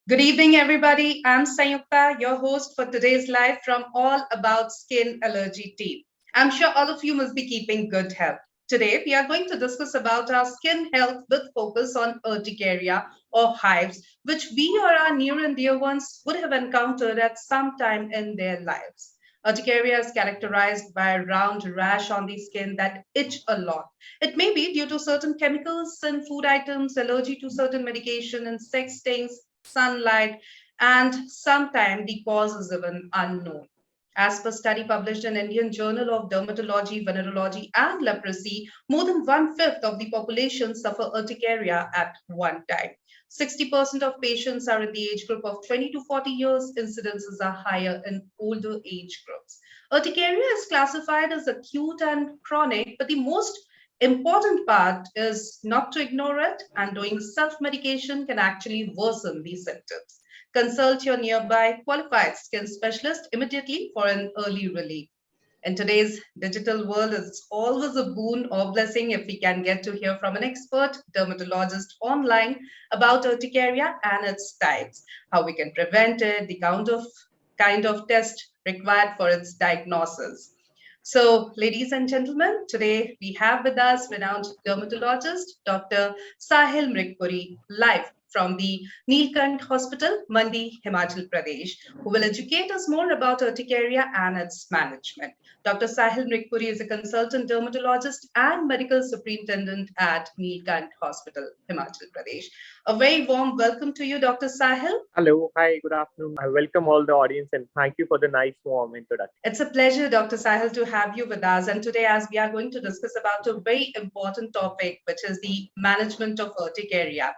Good evening, everybody. I'm Sayukta, your host for today's live from All About Skin Allergy team. I'm sure all of you must be keeping good health. Today, we are going to discuss about our skin health with focus on urticaria or hives, which we or our near and dear ones would have encountered at some time in their lives. Urticaria is characterized by a round rash on the skin that itch a lot. It may be due to certain chemicals in food items, allergy to certain medication, insect stings, sunlight, and sometimes the cause is even unknown. As per study published in Indian Journal of Dermatology, Venereology, and Leprosy, more than one-fifth of the population suffer urticaria at one time. 60% of patients are in the age group of 20 to 40 years. Incidences are higher in older age groups. Urticaria is classified as acute and chronic, but the most important part is not to ignore it, and doing self medication can actually worsen these symptoms. Consult your nearby qualified skin specialist immediately for an early relief. In today's digital world, it's always a boon or blessing if we can get to hear from an expert dermatologist online about urticaria and its types, how we can prevent it, the kind of test required for its diagnosis. So, ladies and gentlemen, today we have with us renowned dermatologist Dr. Sahil Mrikpuri, live from the Neelkant Hospital, Mandi, Himachal Pradesh, who will educate us more about urticaria and its management. Dr. Sahil Mrikpuri is a consultant dermatologist and medical superintendent at Neelkant Hospital, Himachal Pradesh. A very warm welcome to you, Dr. Sahil. Hello, hi, good afternoon. I welcome all the audience and thank you for the nice warm introduction. It's a pleasure, Dr. Sahil, to have you with us. And today, as we are going to discuss about a very important topic, which is the management of urticaria.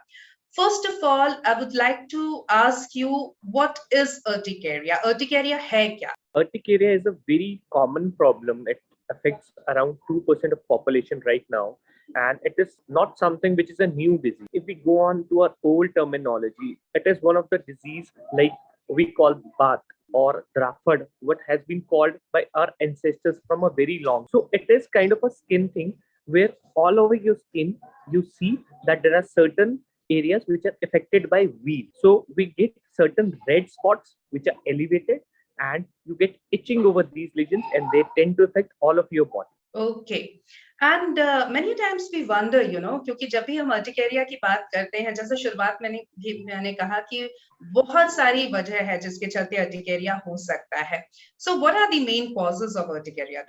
First of all, I would like to ask you, what is urticaria? Urticaria hai kya? Urticaria is a very common problem. It affects around 2% of population right now. And it is not something which is a new disease. If we go on to our old terminology, it is one of the disease like we call bath or Drafad, what has been called by our ancestors from a very long. So it is kind of a skin thing where all over your skin you see that there are certain areas which are affected by wheal. So we get certain red spots which are elevated and you get itching over these lesions and they tend to affect all of your body. Okay and many times we wonder क्योंकि जब भी हम urticaria की बात करते हैं, जैसे शुरुआत मैंने कहा कि बहुत सारी वजह है जिसके चलते अर्टिकेरिया हो सकता है. So what are the main causes of urticaria?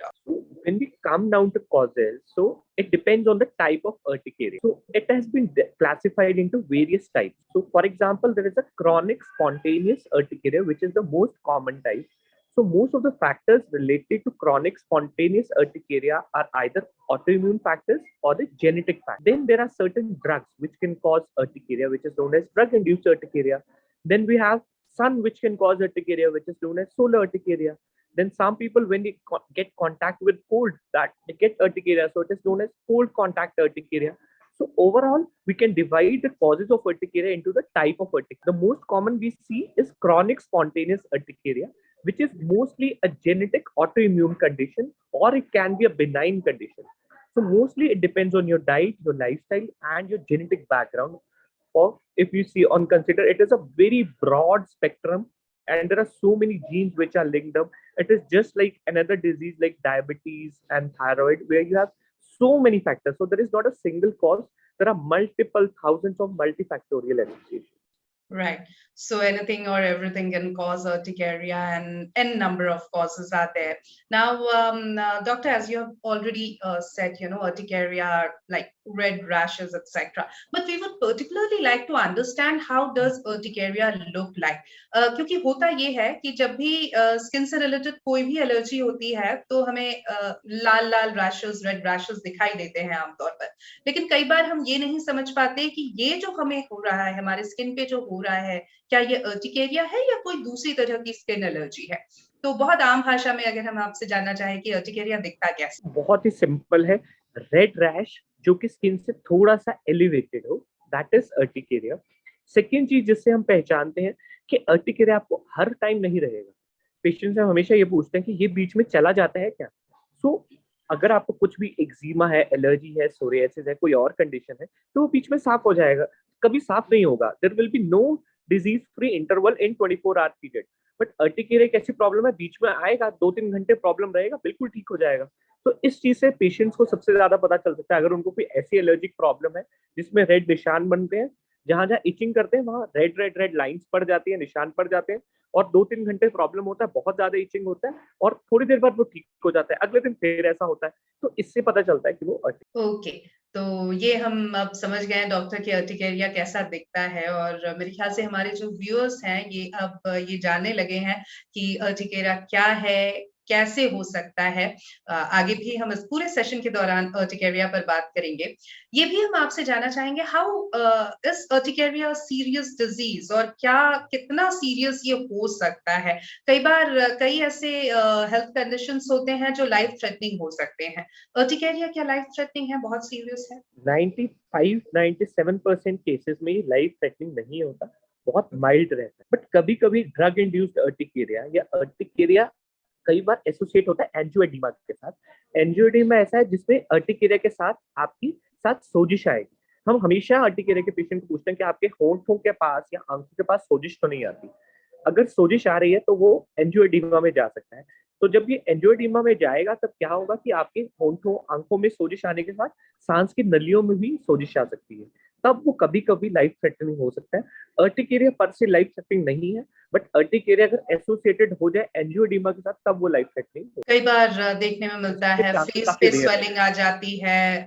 When we come down to causes, so it depends on the type of urticaria. So it has been classified into various types. So for example, there is a chronic spontaneous urticaria, which is the most common type. So most of the factors related to chronic spontaneous urticaria are either autoimmune factors or the genetic factors. Then there are certain drugs which can cause urticaria, which is known as drug-induced urticaria. Then we have sun, which can cause urticaria, which is known as solar urticaria. Then some people, when they get contact with cold, that they get urticaria. So it is known as cold contact urticaria. So overall, we can divide the causes of urticaria into the type of urticaria. The most common we see is chronic spontaneous urticaria, which is mostly a genetic autoimmune condition, or it can be a benign condition. So mostly it depends on your diet, your lifestyle, and your genetic background. Or if you see on consider, it is a very broad spectrum, and there are so many genes which are linked up. It is just like another disease like diabetes and thyroid, where you have so many factors. So there is not a single cause. There are multiple thousands of multifactorial associations. Right. So anything or everything can cause urticaria, and n number of causes are there. Now, doctor, as you have already said, urticaria are like red rashes, etc. But we would particularly like to understand how does urticaria look like? क्योंकि होता ये है कि जब भी skin से related कोई भी एलर्जी होती है, तो हमें लाल लाल रैशेस, रेड रैशेस दिखाई देते हैं आमतौर पर. लेकिन कई बार हम ये नहीं समझ पाते कि ये जो हमें हो रहा है, हमारे स्किन पे जो हो रहा है, क्या ये अर्टिकेरिया है या कोई दूसरी तरह की स्किन एलर्जी है? तो बहुत आम भाषा में अगर हम आपसे जानना चाहें कि अर्टिकेरिया दिखता कैसे? बहुत ही सिंपल है. रेड रैश जो कि स्किन से थोड़ा सा एलिवेटेड हो, दैट इज अर्टिकेरिया. सेकेंड चीज जिससे हम पहचानते हैं कि अर्टिकेरिया आपको हर टाइम नहीं रहेगा. पेशेंट से हमेशा ये पूछते हैं कि ये बीच में चला जाता है क्या. सो अगर आपको कुछ भी एक्जिमा है, एलर्जी है, सोरियासिस है, कोई और कंडीशन है, तो वो बीच में साफ हो जाएगा. कभी साफ नहीं होगा. There will be no disease free interval in 24 hour period. But urticaria एक ऐसी प्रॉब्लम है, बीच में आएगा 2-3 घंटे प्रॉब्लम रहेगा, बिल्कुल ठीक हो जाएगा। तो इस चीज से पेशेंट्स को सबसे ज्यादा पता चल सकता है, अगर उनको कोई ऐसी एलर्जिक प्रॉब्लम है जिसमें रेड निशान बनते हैं, जहां जहां इचिंग करते हैं वहां रेड रेड रेड लाइंस पड़ जाती है, निशान पड़ जाते हैं, और 2-3 घंटे प्रॉब्लम होता है, बहुत ज्यादा इचिंग होता है, और थोड़ी देर बाद वो ठीक हो जाता है, अगले दिन फिर ऐसा होता है। तो इससे पता चलता है कि वो ओके, तो ये हम अब समझ गए हैं डॉक्टर कि अर्टिकेरिया कैसा दिखता है, और मेरे ख्याल से हमारे जो व्यूअर्स हैं ये अब ये जानने लगे हैं कि अर्टिकेरिया क्या है, कैसे हो सकता है। आगे भी हम इस पूरे सेशन के दौरान अर्टिकेरिया पर बात करेंगे। ये भी हम आपसे जानना चाहेंगे, how is urticaria serious disease, और क्या कितना सीरियस ये हो सकता है। कई बार कई ऐसे हेल्थ कंडीशंस होते हैं जो लाइफ थ्रेटनिंग हो सकते हैं। अर्टिकेरिया क्या लाइफ थ्रेटनिंग है, बहुत सीरियस है? 95-97% केसेस में लाइफ थ्रेटनिंग नहीं होता, बहुत माइल्ड रहता है। बट कभी कभी ड्रग इंड्यूस्ड अर्टिकेरिया या अर्टिकेरिया कई बार एसोसिएट होता है एंजियोएडिमा के साथ। एंजियोएडिमा ऐसा है जिसमें अर्टिकेरिया के साथ आपकी साथ सोजिश आएगी। हम हमेशा अर्टिकेरिया के पेशेंट को पूछते हैं कि आपके होंठों के पास या आंखों के पास सोजिश तो नहीं आती। अगर सोजिश आ रही है तो वो एंजियोएडिमा में जा सकता है। तो जब ये एंजियोएडिमा में जाएगा तब क्या होगा कि आपके होंठों आंखों में सोजिश आने के साथ सांस की नलियों में भी सोजिश आ सकती है, तब वो कभी कभी लाइफ थ्रेटनिंग हो सकता है। अर्टिकेरिया पर से लाइफ थ्रेटनिंग नहीं है, बट अर्टिकेरिया अगर एसोसिएटेड हो जाए एंजियोएडिमा के साथ तब वो लाइफ थ्रेटनिंग हो कई बार देखने में मिलता सकती है। है चांसेस फेस काफी पे रेयर है। स्वेलिंग आ जाती है,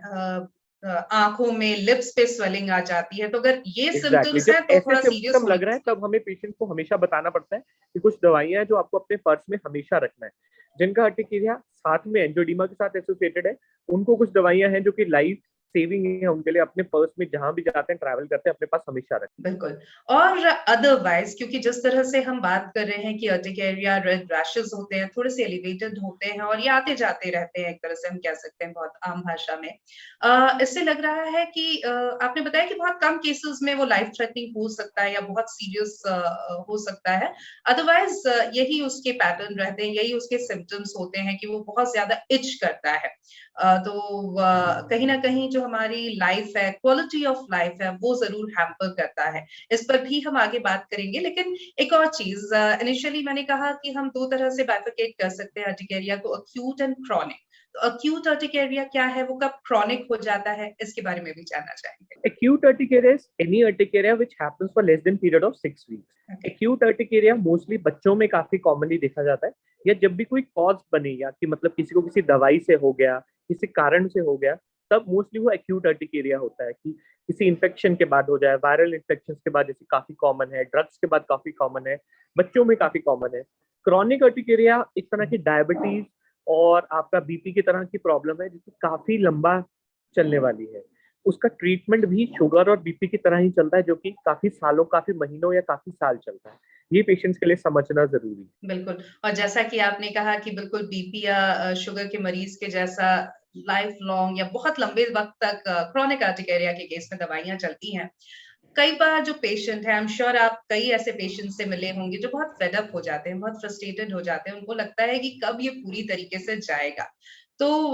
आंखों में, लिप्स पे स्वेलिंग आ जाती है, तो अगर ये एग्जैक्टली सिम्टम्स जब हैं तो ऐसे थोड़ा सीरियस सिम्टम होना लग रहा है तब हमें पेशेंट को हमेशा बताना पड़ता है कि कुछ दवाइयां हैं जो आपको अपने पर्स में हमेशा रखना है। जिनका अर्टिकेरिया साथ में एंजियोडीमा के साथ एसोसिएटेड है, उनको कुछ दवाइयां हैं जो कि लाइफ सेविंग है, उनके लिए अपने पर्स में जहां भी जाते हैं ट्रैवल करते हैं अपने पास हमेशा रखें। बिल्कुल। और अदरवाइज, क्योंकि जिस तरह से हम बात कर रहे हैं कि अर्टिकेरिया रेड रैशेस होते हैं, थोड़े से एलिवेटेड होते हैं और ये आते जाते रहते हैं, एक तरह से हम कह सकते हैं बहुत आम भाषा में। इससे लग रहा है कि आपने बताया कि बहुत कम केसेस में वो लाइफ थ्रेटनिंग हो सकता है या बहुत सीरियस हो सकता है। अदरवाइज यही उसके पैटर्न रहते हैं, यही उसके सिम्पटम्स होते हैं कि वो बहुत ज्यादा इच करता है। तो कहीं न कहीं जो हमारी लाइफ है, क्वालिटी ऑफ लाइफ है, वो ज़रूर हैम्पर करता है। इस पर भी हम आगे बात करेंगे, लेकिन एक और चीज़, इनिशियली मैंने कहा कि हम 2 तरह से बाइफरकेट कर सकते हैं अर्टिकेरिया को, एक्यूट एंड क्रॉनिक। तो एक्यूट अर्टिकेरिया क्या है, वो कब क्रॉनिक हो जाता है, इसके बारे में भी जानना चाहेंगे। Acute urticaria is any urticaria which happens for less than period of 6 weeks. Okay. Acute urticaria mostly बच्चों में काफी कॉमनली देखा जाता है, या जब भी कोई कॉज बने, या कि मतलब किसी को किसी दवाई से हो गया, किसी कारण से हो गया, तब मोस्टली वो एक्यूट अर्टिकेरिया होता है। कि किसी इन्फेक्शन के बाद हो जाए, वायरल इन्फेक्शन के बाद, जैसे काफी कॉमन है, ड्रग्स के बाद काफी कॉमन है, बच्चों में काफी कॉमन है। क्रॉनिक अर्टिकेरिया एक तरह की डायबिटीज और आपका बीपी की तरह की प्रॉब्लम है, जिसकी काफी लंबा चलने वाली है। उसका ट्रीटमेंट भी शुगर और बीपी की तरह ही चलता है, जो कि काफी सालों, काफी महीनों या काफी साल चलता है। ये पेशेंट्स के लिए समझना जरूरी है। बिल्कुल, और जैसा कि आपने कहा कि बिल्कुल बीपी या शुगर के मरीज के जैसा लाइफ लॉन्ग या बहुत लंबे वक़्त तक क्रोनिक अर्टिकेरिया के केस में दवाइयाँ चलती हैं। कई बार जो पेशेंट है, आई एम श्योर आप कई ऐसे पेशेंट से मिले होंगे जो बहुत फेड अप हो जाते हैं, बहुत फ्रस्ट्रेटेड हो जाते हैं, उनको लगता है कि कब ये पूरी तरीके से जाएगा। तो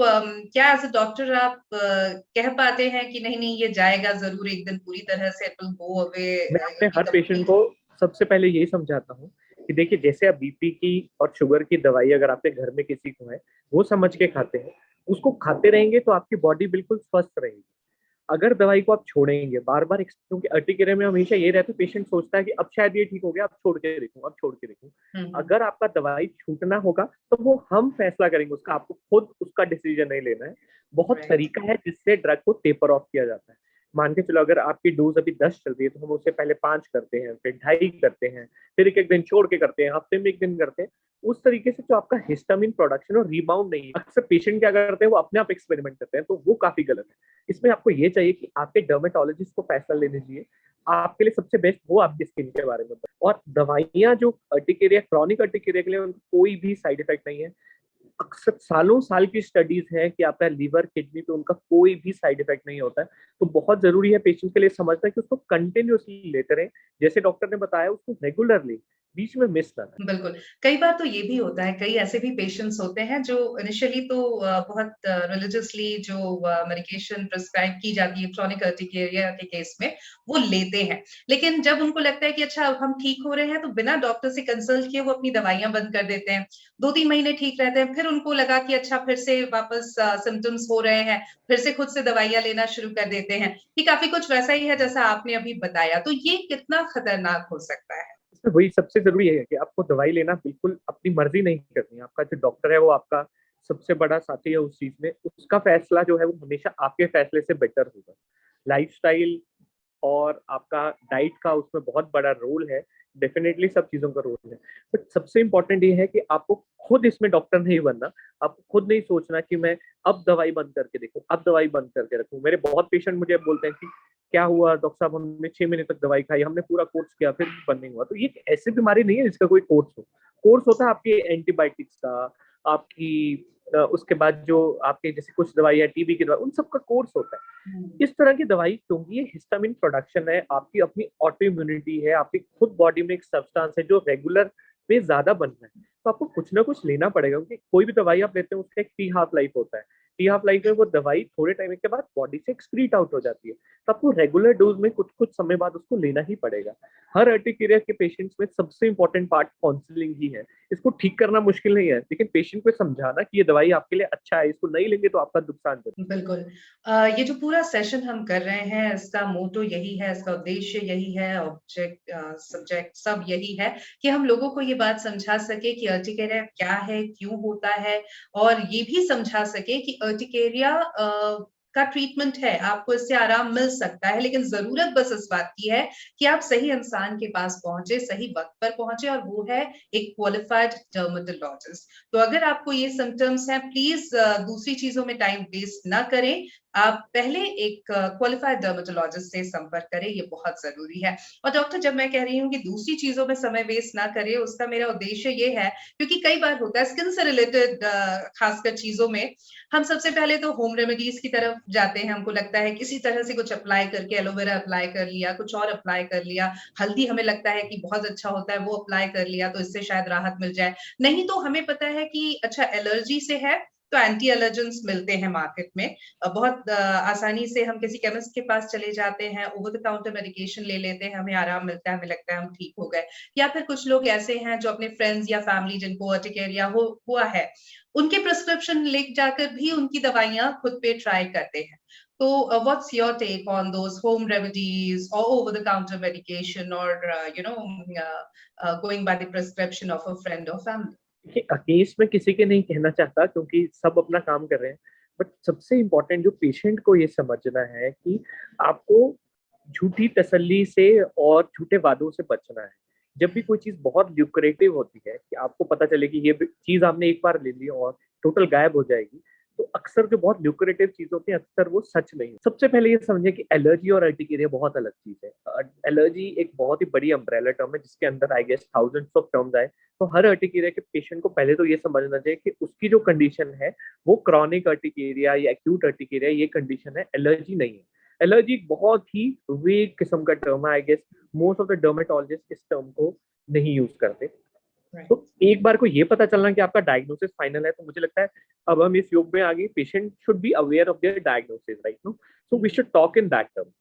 क्या एज़ अ डॉक्टर आप कह पाते हैं कि नहीं-नहीं ये जाएगा ज़रूर एक दिन पूरी तरह से, इट विल गो अवे मैं अपने ये हर पेशेंट कंप्लीट? को सबसे पहले यही समझाता हूँ कि देखिए, जैसे आप बीपी की और शुगर की दवाई अगर आपके घर में किसी को है, वो समझ के खाते हैं, उसको खाते रहेंगे तो आपकी बॉडी बिल्कुल स्वस्थ रहेगी। अगर दवाई को आप छोड़ेंगे बार-बार, क्योंकि अर्टिकेरिया में हमेशा ये रहता है, पेशेंट सोचता है कि अब शायद ये ठीक हो गया, अब छोड़ के देखूँ, अब छोड़ के देखूँ। हुँ, हुँ। अगर आपका दवाई छूटना होगा, तो वो हम फैसला करेंगे उसका, आपको खुद उसका डिसीजन नहीं लेना है। बहुत राइट। तरीका है जिससे ड्रग को टेपर ऑफ किया जाता है। मान के चलो, अगर आपकी डोज़ अभी 10 चल रही है, तो हम उससे पहले 5 करते हैं, फिर 2.5 करते हैं, फिर 1-1 दिन छोड़ के करते हैं, हफ्ते में 1 दिन करते हैं। उस तरीके से जो आपका हिस्टामिन प्रोडक्शन और रिबाउंड नहीं है। अक्सर पेशेंट क्या करते हैं, वो अपने आप एक्सपेरिमेंट करते हैं, तो वो काफ़ी गलत है। इसमें आपको ये चाहिए कि आपके डर्मेटोलॉजिस्ट को फैसला लेने दीजिए, आपके लिए सबसे बेस्ट वो आपकी स्किन के बारे में बताए। और दवाइयाँ जो अर्टिकेरिया, क्रॉनिक अर्टिकेरिया के लिए, उनको कोई भी साइड इफेक्ट नहीं है। अक्सर सालों साल की स्टडीज है कि आपका लीवर, किडनी पे उनका कोई भी साइड इफेक्ट नहीं होता है। तो बहुत जरूरी है पेशेंट के लिए समझना कि उसको कंटिन्यूअसली लेते रहें। जैसे डॉक्टर ने बताया, उसको रेगुलरली बीच में मिस ना करें। बिल्कुल। कई बार तो ये भी होता है, कई ऐसे भी पेशेंट्स होते हैं जो इनिशियली तो बहुत रिलिजियसली जो मेडिकेशन प्रिस्क्राइब की जाती है क्रोनिक अर्टिकेरिया के केस में, वो लेते हैं। लेकिन जब उनको लगता है कि अच्छा अब हम ठीक हो रहे हैं, तो बिना डॉक्टर से कंसल्ट किए वो अपनी दवाइयाँ बंद कर देते हैं। 2-3 महीने ठीक रहते हैं, फिर उनको लगा कि अच्छा फिर से वापस सिम्पटम्स हो रहे हैं, फिर से खुद से दवाइयाँ लेना शुरू कर देते हैं। ये काफ़ी कुछ वैसा ही है जैसा आपने अभी बताया, तो ये कितना खतरनाक हो सकता है? इसमें वही सबसे ज़रूरी है कि आपको दवाई लेना बिल्कुल अपनी मर्ज़ी नहीं करनी है। आपका जो डॉक्टर है वो आपका सबसे बड़ा साथी है उस चीज़ में। उसका फ़ैसला जो है वो हमेशा आपके फ़ैसले से बेटर होगा। लाइफ़स्टाइल और आपका डाइट का उसमें बहुत बड़ा रोल है। डेफ़िनेटली सब चीज़ों का रोल है। बट सबसे इम्पोर्टेंट ये है कि आपको खुद इसमें डॉक्टर नहीं बनना। आपको खुद नहीं सोचना कि मैं अब दवाई बंद करके देखूँ, अब दवाई बंद करके रखूँ। मेरे बहुत पेशेंट मुझे बोलते हैं कि क्या हुआ डॉक्टर साहब, हमने 6 महीने तक दवाई खाई, हमने पूरा कोर्स किया फिर भी बंद नहीं हुआ। तो ये एक ऐसी बीमारी नहीं है जिसका कोई कोर्स हो। कोर्स होता है आपके एंटीबायोटिक्स का, आपकी उसके बाद जो आपके जैसे कुछ दवाई है टीबी की दवाई, उन सब का कोर्स होता है। हुँ। इस तरह की दवाई क्योंकि ये हिस्टामिन प्रोडक्शन है, आपकी अपनी ऑटो इम्यूनिटी है, आपकी खुद बॉडी में एक सब्सटेंस है जो रेगुलर पे ज़्यादा बन रहा है। तो आपको कुछ ना कुछ लेना पड़ेगा क्योंकि कोई भी दवाई आप लेते हैं उसका एक टी हाफ लाइफ होता है। टी हाफ लाइफ में वो दवाई थोड़े टाइम के बाद बॉडी से एक्सक्रीट आउट हो जाती है। तो आपको रेगुलर डोज़ में कुछ-कुछ समय बाद उसको लेना ही पड़ेगा। हर अर्टिकेरिया के पेशेंट्स में सबसे इम्पोर्टेंट पार्ट काउंसलिंग ही है। इसको ठीक करना मुश्किल नहीं है, लेकिन पेशेंट को समझाना कि ये दवाई आपके लिए अच्छा है, इसको नहीं लेंगे तो आपका नुकसान करेगी। बिल्कुल। ये जो पूरा सेशन हम कर रहे हैं, इसका मोटो यही है, इसका उद्देश्य यही है, ऑब्जेक्ट सब्जेक्ट सब यही है कि हम लोगों को ये बात समझा सकें कि अर्टिकेरिया क्या है, क्यों होता है और ये भी समझा सकें कि अर्टिकेरिया का ट्रीटमेंट है, आपको इससे आराम मिल सकता है, लेकिन ज़रूरत बस इस बात की है कि आप सही इंसान के पास पहुँचे, सही वक़्त पर पहुँचे और वो है एक क्वालिफाइड डर्मेटोलॉजिस्ट। तो अगर आपको ये सिम्पटम्स हैं, प्लीज़ दूसरी चीज़ों में टाइम वेस्ट ना करें। आप पहले एक क्वालिफाइड डर्मेटोलॉजिस्ट से संपर्क करें, ये बहुत ज़रूरी है। और डॉक्टर जब मैं कह रही हूँ कि दूसरी चीज़ों में समय वेस्ट ना करें, उसका मेरा उद्देश्य ये है क्योंकि कई बार होता है स्किन से रिलेटेड खासकर चीज़ों में, हम सबसे पहले तो होम रेमेडीज़ की तरफ जाते हैं। हमको लगता है किसी तरह से कुछ अप्लाई करके एलोवेरा अप्लाई कर लिया, कुछ और अप्लाई कर लिया, हल्दी हमें लगता है कि बहुत अच्छा होता है, वो अप्लाई कर लिया, तो इससे शायद राहत मिल जाए। नहीं तो हमें पता है कि अच्छा एलर्जी से है तो एंटी एलर्जेंस मिलते हैं मार्केट में। बहुत आसानी से हम किसी केमिस्ट के पास चले जाते हैं, ओवर द काउंटर मेडिकेशन ले लेते हैं, हमें आराम मिलता है, हमें लगता है हम ठीक हो गए। या फिर कुछ लोग ऐसे हैं जो अपने फ्रेंड्स या फैमिली जिनको अर्टिकेरिया हो हुआ है, उनके प्रिस्क्रिप्शन ले जाकर भी उनकी दवाइयाँ खुद पे ट्राई करते हैं। तो what's your take on those home remedies और ओवर द काउंटर मेडिकेशन और going by the prescription of a friend or family? देखिए, केस मैं किसी के नहीं कहना चाहता क्योंकि सब अपना काम कर रहे हैं। बट सबसे इम्पोर्टेंट जो पेशेंट को ये समझना है कि आपको झूठी तसल्ली से और झूठे वादों से बचना है। जब भी कोई चीज़ बहुत ल्यूक्रेटिव होती है कि आपको पता चले कि ये ब चीज़ आपने एक बार ले ली और टोटल गायब हो जाएगी, तो अक्सर जो बहुत ल्यूक्रेटिव चीज़ होती है, अक्सर वो सच नहीं होती। सबसे पहले ये समझिए कि एलर्जी और अर्टिकेरिया बहुत अलग चीज़ है। एलर्जी एक बहुत ही बड़ी अम्ब्रेला टर्म है जिसके अंदर I guess thousands of terms आए। तो हर अर्टिकेरिया के पेशेंट को पहले तो ये समझना चाहिए कि उसकी जो कंडीशन है वो क्रॉनिक अर्टिकेरिया या एक्यूट अर्टिकेरिया ये कंडीशन है, एलर्जी नहीं है। एलर्जी एक बहुत ही वेग किस्म का टर्म है। I guess most of the dermatologist इस टर्म को नहीं यूज करते। Right. तो एक बार को ये पता चलना कि आपका डायग्नोसिस फाइनल है, तो मुझे लगता है अब हम इस युग में आ गए, patient should be aware of their diagnosis, right? No, so we should talk in that term.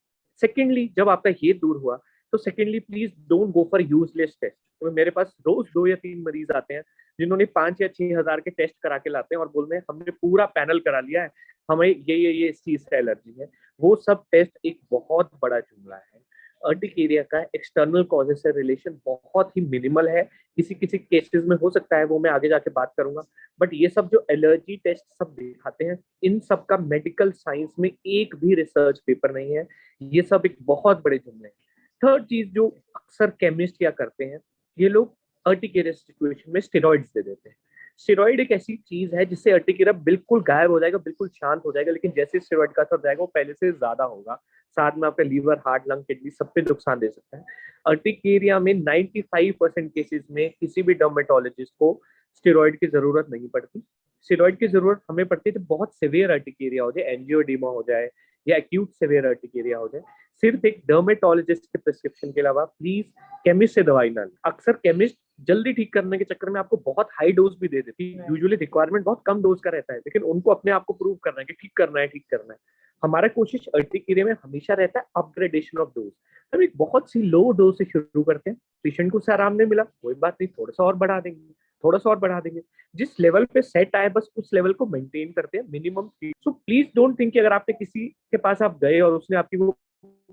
Secondly, जब आपका ये दूर हुआ, तो secondly please don't go for useless test. तो मेरे पास रोज 2 या 3 मरीज आते हैं जिन्होंने 5 या 6 हज़ार के टेस्ट करा के लाते हैं और बोलते हैं हमने पूरा पैनल करा लिया है, हमें ये इस चीज़ से एलर्जी है। वो सब टेस्ट एक बहुत बड़ा जुमला है। अर्टिकेरिया का एक्सटर्नल कॉजेस से रिलेशन बहुत ही मिनिमल है। किसी-किसी केसेस में हो सकता है, वो मैं आगे जाके बात करूँगा। बट ये सब जो एलर्जी टेस्ट सब दिखाते हैं, इन सब का मेडिकल साइंस में एक भी रिसर्च पेपर नहीं है। ये सब एक बहुत बड़े जुमले हैं। थर्ड चीज़ जो अक्सर केमिस्ट क्या करते हैं, ये लोग अर्टिकेरिया सिचुएशन में स्टेरॉइड्स दे देते हैं। स्टेरॉइड एक ऐसी चीज़ है जिससे अर्टिकेरिया बिल्कुल गायब हो जाएगा, बिल्कुल शांत हो जाएगा, लेकिन जैसे स्टेरॉइड का असर जाएगा वो पहले से ज़्यादा होगा। साथ में आपका लीवर, हार्ट, लंग, किडनी सब पे नुकसान दे सकता है। अर्टिकेरिया में 95% केसेस में किसी भी डर्मेटोलॉजिस्ट को स्टेरॉइड की ज़रूरत नहीं पड़ती। स्टेरॉइड की ज़रूरत हमें पड़ती है जब बहुत सीवियर अर्टिकेरिया हो जाए, एंजियोएडिमा हो जाए या एक्यूट सीवियर अर्टिकेरिया हो जाए। सिर्फ एक डर्मेटोलॉजिस्ट के प्रिस्क्रिप्शन के अलावा प्लीज केमिस्ट से दवाई ना लें। अक्सर केमिस्ट जल्दी ठीक करने के चक्कर में आपको बहुत हाई डोज भी दे देती है। यूजुअली रिक्वायरमेंट बहुत कम डोज का रहता है, लेकिन उनको अपने आप को प्रूव करना है कि ठीक करना है, ठीक करना है। हमारा कोशिश अर्टिकेरिया में हमेशा रहता है अपग्रेडेशन ऑफ डोज। हम एक बहुत सी लो डोज से शुरू करते हैं, पेशेंट को उससे आराम नहीं मिला, कोई बात नहीं, थोड़ा सा और बढ़ा देंगे, थोड़ा सा और बढ़ा देंगे, जिस लेवल पे सेट आए बस उस लेवल को मेंटेन करते हैं minimum. So please don't think कि अगर आपने किसी के पास आप गए और उसने आपकी वो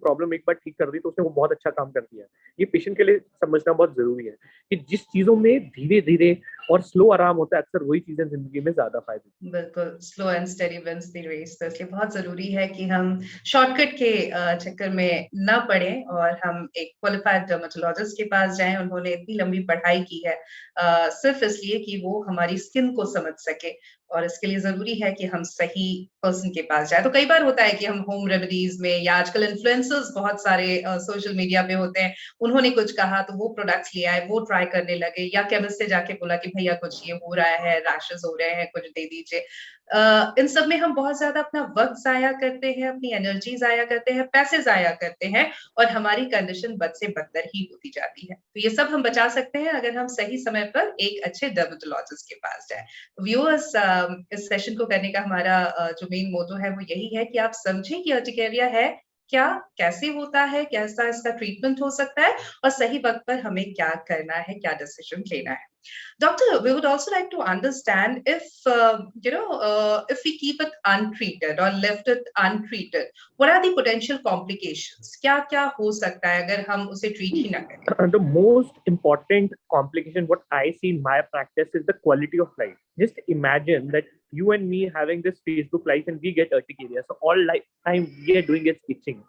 प्रॉब्लम एक बार ठीक कर दी तो उसने वो बहुत अच्छा काम कर दिया। ये पेशेंट के लिए समझना बहुत जरूरी है कि जिस चीजों में धीरे धीरे और स्लो आराम होता है, अक्सर वही चीजें जिंदगी में ज्यादा फायदे। बिल्कुल, slow and steady wins the race. तो इसलिए बहुत ज़रूरी है कि हम शॉर्टकट के चक्कर में ना पड़ें और हम एक क्वालिफाइड डर्मेटोलॉजिस्ट के पास जाएँ। उन्होंने इतनी लंबी पढ़ाई की है सिर्फ़ इसलिए कि वो हमारी स्किन को समझ सके, और इसके लिए ज़रूरी है कि हम सही पर्सन के पास जाएँ। तो कई बार होता है कि हम होम रेमेडीज़ में, या आजकल इन्फ्लुएंसर्स बहुत सारे सोशल मीडिया पे होते हैं, उन्होंने कुछ कहा तो वो प्रोडक्ट्स ले आए, वो ट्राई करने लगे, या केमिस्ट से जाके बोला कि भैया कुछ ये हो रहा है, रैशेज़ हो रहे हैं, कुछ दे दीजिए। इन सब में हम बहुत ज़्यादा अपना वक़्त ज़ाया करते हैं, अपनी एनर्जी ज़ाया करते हैं, पैसे ज़ाया करते हैं, और हमारी कंडीशन बद से बदतर ही होती जाती है। तो ये सब हम बचा सकते हैं अगर हम सही समय पर एक अच्छे डर्मेटोलॉजिस्ट के पास जाएँ। व्यूअर्स, इस सेशन को करने का हमारा जो मेन मोटो है वो यही है कि आप समझें कि अर्टिकेरिया है क्या, कैसे होता है, कैसा इसका ट्रीटमेंट हो सकता है, और सही वक़्त पर हमें क्या करना है, क्या डिसीज़न लेना है। Doctor, we would also like to understand if, if we keep it untreated or left it untreated, what are the potential complications? क्या-क्या हो सकता है अगर हम उसे treat ही ना करें? The most important complication what I see in my practice is the quality of life. Just imagine that you and me having this Facebook life and we get urticaria. So all lifetime we are doing is itching.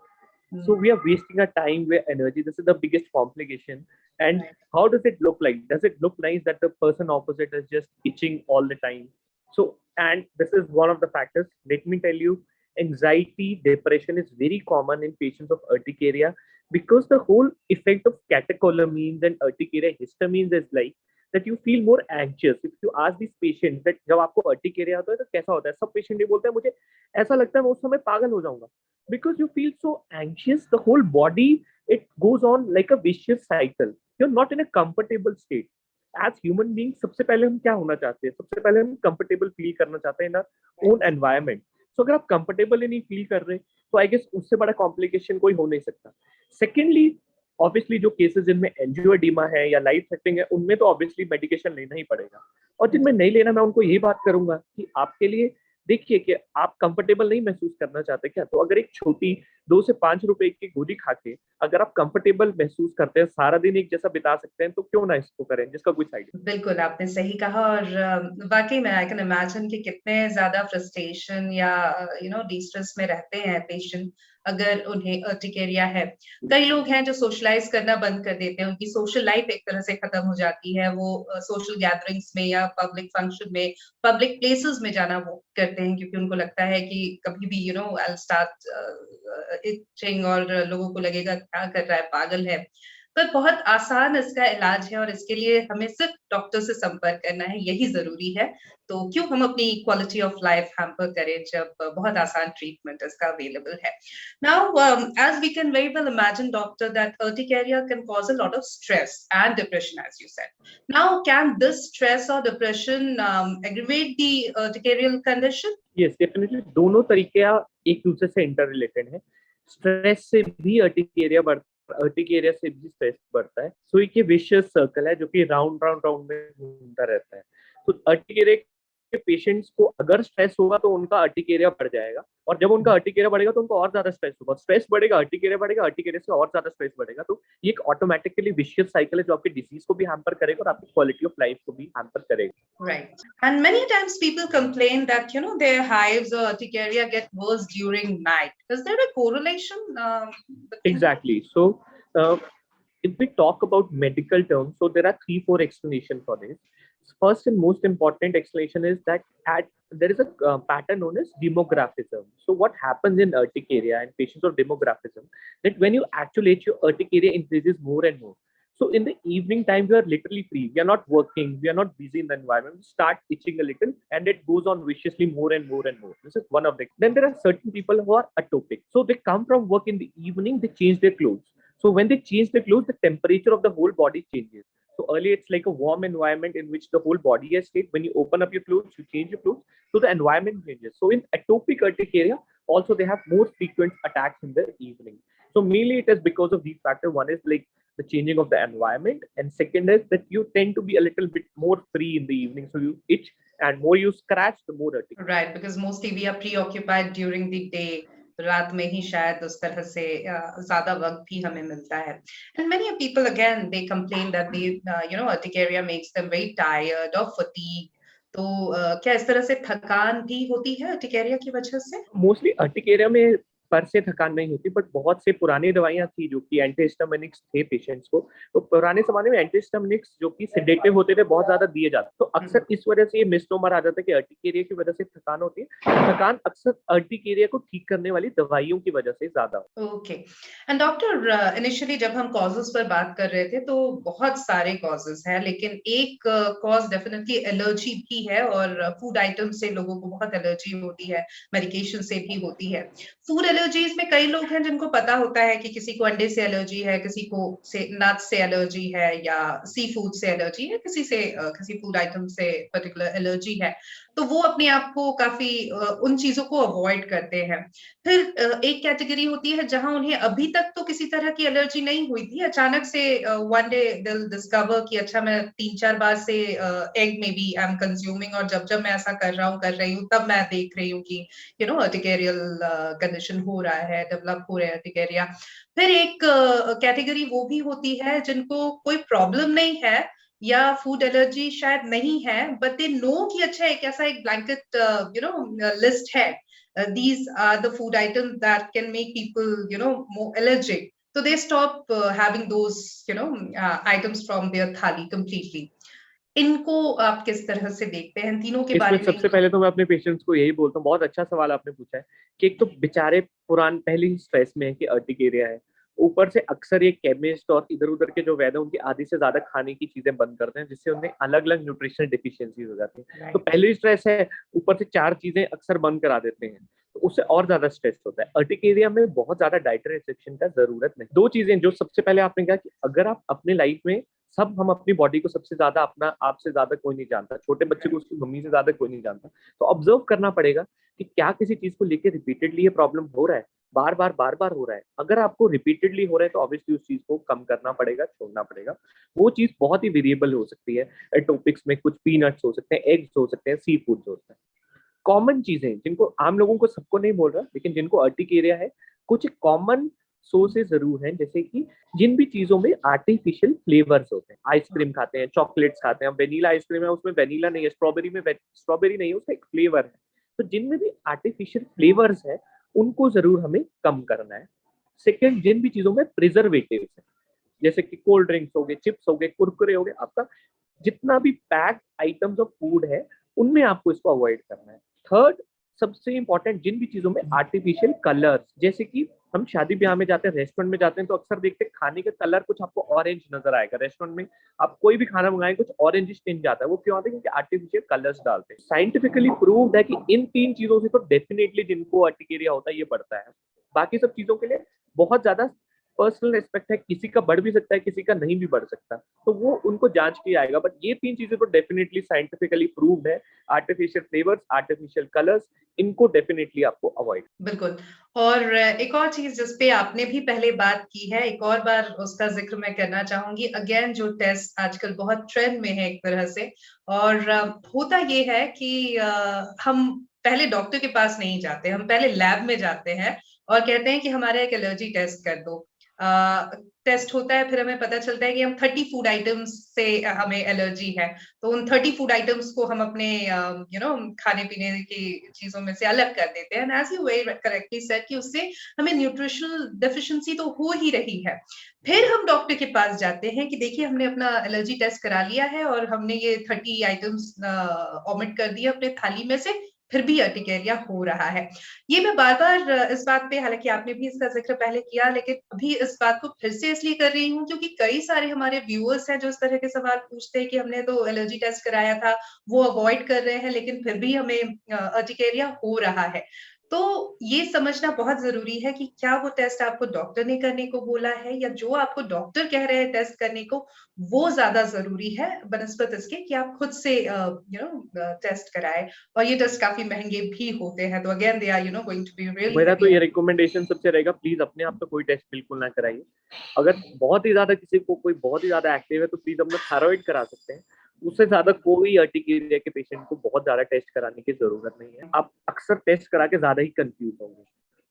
So we are wasting our time, we energy. This is the biggest complication. And Right. how does it look like? Does it look nice that the person opposite is just itching all the time? So, and this is one of the factors. Let me tell you, anxiety, depression is very common in patients of urticaria because the whole effect of catecholamines and urticaria histamines is like that you feel more anxious. If you ask these patients that जब आपको urticaria होता है तो कैसा होता है, सब patient ये बोलते हैं मुझे ऐसा लगता है मैं उस समय पागल हो जाऊंगा, because you feel so anxious, the whole body, it goes on like a vicious cycle. You're not in a comfortable state. As human beings, सबसे पहले हम क्या होना चाहते हैं, सबसे पहले हम कंफर्टेबल फील करना चाहते हैं ना ओन एनवायरनमेंट। सो अगर आप कंफर्टेबल ही नहीं फील कर रहे तो आई गेस उससे बड़ा कॉम्प्लिकेशन कोई हो नहीं सकता। सेकेंडली, ऑब्वियसली जो केसेस जिनमें एंजियोएडिमा है या लाइफ थ्रेटनिंग है उनमें तो ऑब्वियसली मेडिकेशन लेना ही पड़ेगा, और जिनमें नहीं लेना मैं उनको यही बात करूंगा कि आपके लिए देखिए कि आप कंफर्टेबल नहीं महसूस करना चाहते क्या, तो अगर एक छोटी 2 से 5 रुपए की गोली खा के अगर आप कंफर्टेबल महसूस करते हैं, सारा दिन एक जैसा बिता सकते हैं, तो क्यों ना इसको करें जिसका कोई साइड। बिल्कुल, आपने सही कहा, और वाक़ई में आई कैन इमेजिन कि कितने ज़्यादा फ्रस्ट्रेशन या डिस्ट्रेस में रहते हैं पेशेंट अगर उन्हें अर्टिकेरिया है। कई लोग हैं जो सोशलाइज़ करना बंद कर देते हैं, उनकी सोशल लाइफ़ एक तरह से खत्म हो जाती है। वो सोशल गैदरिंग्स में या पब्लिक फंक्शन में, पब्लिक प्लेसेस में जाना वो करते हैं, क्योंकि उनको लगता है कि कभी भी आई विल स्टार्ट इचिंग, और लोगों को लगेगा क्या कर रहा है, पागल है। पर बहुत आसान इसका इलाज है, और इसके लिए हमें सिर्फ डॉक्टर से संपर्क करना है, यही ज़रूरी है। तो क्यों हम अपनी क्वालिटी ऑफ लाइफ हैम्पर करें जब बहुत आसान ट्रीटमेंट इसका अवेलेबल है। Now, as we can very well imagine, doctor, that urticaria can cause a lot of stress and depression, as you said. Now, can this stress or depression aggravate the urticarial condition? Yes definitely, दोनों तरीके एक दूसरे से inter related है। Stress से भी urticaria बढ़ता, urticaria से भी स्ट्रेस बढ़ता है। सो एक ये विशियस सर्कल है जो कि राउंड राउंड राउंड में घूमता रहता है। तो अर्टिकेरिया के पेशेंट्स को अगर स्ट्रेस होगा तो उनका अर्टिकेरिया बढ़ जाएगा, और जब उनका अर्टिकेरिया बढ़ेगा तो उनको और ज्यादा स्ट्रेस होगा, स्ट्रेस बढ़ेगा, अर्टिकेरिया बढ़ेगा, अर्टिकेरिया से और ज्यादा स्ट्रेस बढ़ेगा। तो ये एक ऑटोमेटिकली विशियस साइकिल है जो आपके डिसीज को भी हैम्पर करेगा और आपकी क्वालिटी ऑफ लाइफ को भी हैम्पर करेगा। Right. And many times people complain that, their hives or urticaria get worse during night. Is there a correlation? Exactly. So, if we talk about medical terms, so there are 3-4 explanations for this. First and most important explanation is that there is a pattern known as demographism. So what happens in urticaria and patients of demographism, that when you actually itch, your urticaria increases more and more. So in the evening time, we are literally free. We are not working. We are not busy in the environment. We start itching a little, and it goes on viciously more and more and more. This is one of the. Then there are certain people who are atopic. So they come from work in the evening. They change their clothes. So when they change their clothes, the temperature of the whole body changes. So earlier it's like a warm environment in which the whole body has stayed. When you open up your clothes, you change your clothes, so the environment changes. So in atopic urticaria, also they have more frequent attacks in the evening. So mainly it is because of these factors. One is like the changing of the environment, and second is that you tend to be a little bit more free in the evening, so you itch, and more you scratch, the more urticaria. Right, because mostly we are preoccupied during the day. रात में ही शायद उस तरह से ज्यादा वक्त भी हमें मिलता है. And many people again they complain that the urticaria makes them very tired or fatigued. तो क्या इस तरह से थकान भी होती है urticaria की वजह से? मोस्टली अर्टिकेरिया में पर से थकान नहीं होती, बट बहुत से पुरानी दवाइयां थी जो कि एंटीहिस्टामिनिक्स थे पेशेंट्स को, तो पुराने जमाने में एंटीहिस्टामिनिक्स जो कि सेडेटिव होते थे बहुत ज्यादा दिए जाते, तो अक्सर इस वजह से ये मिसनोमर आ जाता है कि अर्टिकेरिया की वजह से थकान होती है. थकान अक्सर अर्टिकेरिया को ठीक करने वाली दवाइयों की वजह से ज्यादा. ओके. एंड डॉक्टर, इनिशियली जब हम कॉजेस पर बात कर रहे थे तो बहुत सारे कॉजेस हैं, लेकिन एक कॉज डेफिनेटली एलर्जी भी है, और फूड आइटम से लोगों को बहुत एलर्जी होती है, मेडिकेशन से भी होती है. फूड एलर्जीज में कई लोग हैं जिनको पता होता है कि किसी को अंडे से एलर्जी है, किसी को से नट्स से एलर्जी है, या सी फूड से एलर्जी है, किसी फूड आइटम से पर्टिकुलर एलर्जी है, तो वो अपने आप को काफी उन चीजों को अवॉइड करते हैं. फिर एक कैटेगरी होती है जहां उन्हें अभी तक तो किसी तरह की एलर्जी नहीं हुई थी, अचानक से वन डे दे डिस्कवर कि अच्छा मैं 3-4 बार से एग में भी आई एम कंज्यूमिंग, और जब जब मैं ऐसा कर रही हूँ तब मैं देख रही हूँ कि अर्टिकेरियल कंडीशन हो रहा है, डेवलप हो रहा है अर्टिकेरिया. फिर एक कैटेगरी वो भी होती है जिनको कोई प्रॉब्लम नहीं है या फूड एलर्जी शायद नहीं है, बट दे नो कि अच्छा एक ऐसा एक ब्लैंकेट लिस्ट है, these are the food items that can make people more allergic, so they stop having those items from their thali completely. इनको आप किस तरह से देखते हैं तीनों के बारे इसमें में? सबसे पहले तो मैं अपने पेशेंट्स को यही बोलता हूँ, बहुत अच्छा सवाल आपने पूछा है कि एक तो बेचारे पहले ही स्ट्रेस में है कि अर्टिकेरिया है, ऊपर से अक्सर ये केमिस्ट और इधर उधर के जो वैद्य उनकी आधी से ज्यादा खाने की चीजें बंद करते हैं, जिससे उन्हें अलग अलग न्यूट्रिशनल डिफिशियंसीज हो जाती है. तो पहले ही स्ट्रेस है, ऊपर से 4 चीजें अक्सर बंद करा देते हैं, तो उससे और ज्यादा स्ट्रेस होता है. अर्टिकेरिया में बहुत ज्यादा डाइटरी रिस्ट्रिक्शन का जरूरत नहीं. 2 चीजें जो सबसे पहले आपने कहा कि अगर आप अपने लाइफ में हम अपनी बॉडी को सबसे ज्यादा अपना आपसे ज्यादा कोई नहीं जानता, छोटे बच्चे को उसकी मम्मी से ज्यादा कोई नहीं जानता, तो ऑब्जर्व करना पड़ेगा कि क्या किसी चीज को लेकर रिपीटेडली ये प्रॉब्लम हो रहा है, बार बार हो रहा है. अगर आपको रिपीटेडली हो रहा है तो ऑब्वियसली उस चीज को कम करना पड़ेगा, छोड़ना पड़ेगा. वो चीज बहुत ही वेरिएबल हो सकती है. एटोपिक्स में कुछ पीनट्स हो सकते हैं, एग्स हो सकते हैं, सी फूड्स हो सकते हैं. कॉमन चीजें जिनको आम लोगों को सबको नहीं बोल रहा, लेकिन जिनको अर्टिकेरिया है, कुछ कॉमन सोर्सेज जरूर हैं, जैसे कि जिन भी चीजों में आर्टिफिशियल फ्लेवर्स होते हैं. आइसक्रीम खाते हैं, चॉकलेट्स खाते हैं, वेनिला आइसक्रीम है उसमें वेनिला नहीं है, स्ट्रॉबेरी में स्ट्रॉबेरी नहीं है, उसका एक फ्लेवर है. तो जिनमें भी आर्टिफिशियल फ्लेवर्स है उनको जरूर हमें कम करना है. सेकेंड, जिन भी चीजों में प्रिजर्वेटिव्स है, जैसे कि कोल्ड ड्रिंक्स हो गए, चिप्स हो गए, कुरकुरे हो गए, आपका जितना भी पैक्ड आइटम्स ऑफ फूड है उनमें आपको इसको अवॉइड करना है. थर्ड, सबसे इंपॉर्टेंट, जिन भी चीजों में आर्टिफिशियल कलर्स, जैसे कि हम शादी ब्याह में जाते हैं, रेस्टोरेंट में जाते हैं, तो अक्सर देखते हैं खाने का कलर कुछ आपको ऑरेंज नजर आएगा. रेस्टोरेंट में आप कोई भी खाना मंगाएं कुछ ऑरेंज टिंज आता है, वो क्यों आता है? क्योंकि आर्टिफिशियल कलर्स डालते हैं. साइंटिफिकली प्रूव्ड है कि इन 3 चीजों से तो डेफिनेटली जिनको अर्टिकेरिया होता है ये बढ़ता है. बाकी सब चीजों के लिए बहुत ज्यादा पर्सनल एस्पेक्ट है, किसी का बढ़ भी सकता है, किसी का नहीं भी बढ़ सकता, तो वो उनको जांच किया आएगा. बट ये 3 चीजें तो डेफिनेटली साइंटिफिकली प्रूव्ड है. आर्टिफिशियल फ्लेवर्स, आर्टिफिशियल कलर्स, इनको डेफिनेटली आपको अवॉइड. बिल्कुल. और एक और चीज जिसपे आपने भी पहले बात की है, एक और बार उसका जिक्र मैं करना चाहूंगी. अगेन जो टेस्ट आजकल बहुत ट्रेंड में है एक तरह से, और होता ये है कि हम पहले डॉक्टर के पास नहीं जाते, हम पहले लैब में जाते हैं और कहते हैं कि हमारा एक एलर्जी टेस्ट कर दो. टेस्ट होता है, फिर हमें पता चलता है कि हम 30 फूड आइटम्स से हमें एलर्जी है, तो उन 30 फूड आइटम्स को हम अपने खाने पीने की चीजों में से अलग कर देते हैं. As you very correctly said कि उससे हमें न्यूट्रिशनल डेफिशिएंसी तो हो ही रही है. फिर हम डॉक्टर के पास जाते हैं कि देखिए हमने अपना एलर्जी टेस्ट करा लिया है और हमने ये 30 आइटम्स ओमिट कर दिए अपने थाली में से, फिर भी अर्टिकेरिया हो रहा है. ये मैं बार-बार इस बात पे, हालांकि आपने भी इसका जिक्र पहले किया, लेकिन अभी इस बात को फिर से इसलिए कर रही हूँ क्योंकि कई सारे हमारे व्यूअर्स हैं जो इस तरह के सवाल पूछते हैं कि हमने तो एलर्जी टेस्ट कराया था, वो अवॉइड कर रहे हैं, लेकिन फिर भी हमें अर्टिकेरिया हो रहा है. तो ये समझना बहुत ज़रूरी है कि क्या वो टेस्ट आपको डॉक्टर ने करने को बोला है या जो आपको डॉक्टर कह रहे हैं टेस्ट करने को, वो ज़्यादा ज़रूरी है बनिस्बत इसके कि आप खुद से टेस्ट कराएँ और ये टेस्ट काफ़ी महँगे भी होते हैं। तो again they are going to be really मेरा तो हेवी। ये रिकमेंडेशन सबसे रहेगा, प्लीज अपने आप पे कोई टेस्ट बिल्कुल ना कराइए। अगर बहुत ही ज्यादा किसी को कोई बहुत ही ज्यादा एक्टिव है तो प्लीज अपना थायराइड करा सकते हैं। उससे ज्यादा कोई अर्टिकेरिया के पेशेंट को बहुत ज्यादा टेस्ट कराने की जरूरत नहीं है। आप अक्सर टेस्ट करा के ज्यादा ही कंफ्यूज होंगे।